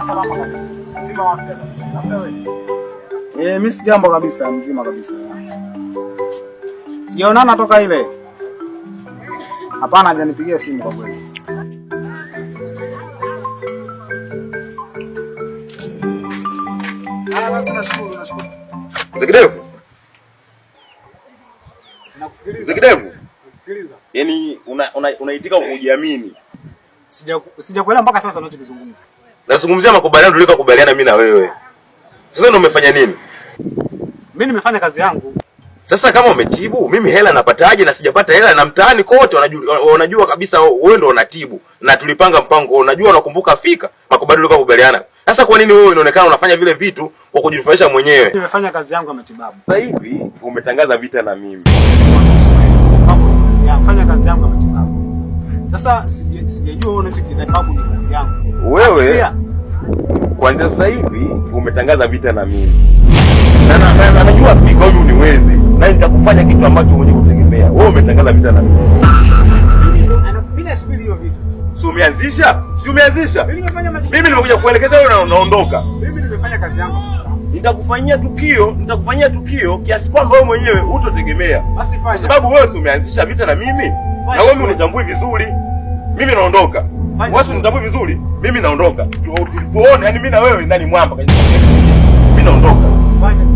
Salama kabisa. Mzima wa afya kabisa. Labda wewe. Mimi si jambo kabisa, mzima kabisa. Sijaonana toka ile. Hapana, hajanipigia simu kwa kweli. Basi nashukuru. Zikidevu. Nakusikiliza. Zikidevu. Nakusikiliza. Yaani unaitika kujiamini. Sijakuelewa mpaka sasa unachokizungumza. Nazungumzia makubaliano tulikokubaliana mimi na wewe. Sasa ndio umefanya nini? Mimi nimefanya kazi yangu. Sasa kama umetibu, mimi hela napataje na sijapata hela na mtaani kote wanajua kabisa wewe ndio unatibu. Na tulipanga mpango, unajua unakumbuka fika makubaliano tulikokubaliana. Sasa kwa nini wewe inaonekana unafanya vile vitu kwa kujinufaisha mwenyewe? Nimefanya kazi yangu ya matibabu. Sasa hivi umetangaza vita na mimi. Nafanya kazi yangu ya matibabu. Sasa sijajua wewe unachokidai babu ni kazi yangu. Wewe kwanza sasa hivi umetangaza vita na mimi. Na najua fika huyu ni wezi. Na nitakufanya kitu ambacho mwenyewe utegemea. Wewe umetangaza vita na mimi. Mimi nasubiri hiyo vitu. Si umeanzisha? Si umeanzisha? Mimi nimekuja kuelekeza wewe unaondoka. Mimi nimefanya kazi yangu. Nitakufanyia tukio kiasi kwamba wewe mwenyewe hutotegemea. Basi fanya. Kwa sababu wewe si umeanzisha vita na mimi. Na wewe unitambui vizuri. Mimi naondoka. Wewe unitambui vizuri. Mimi naondoka. Tuone yani mimi na wewe ndani mwamba. Mimi naondoka. Fanya.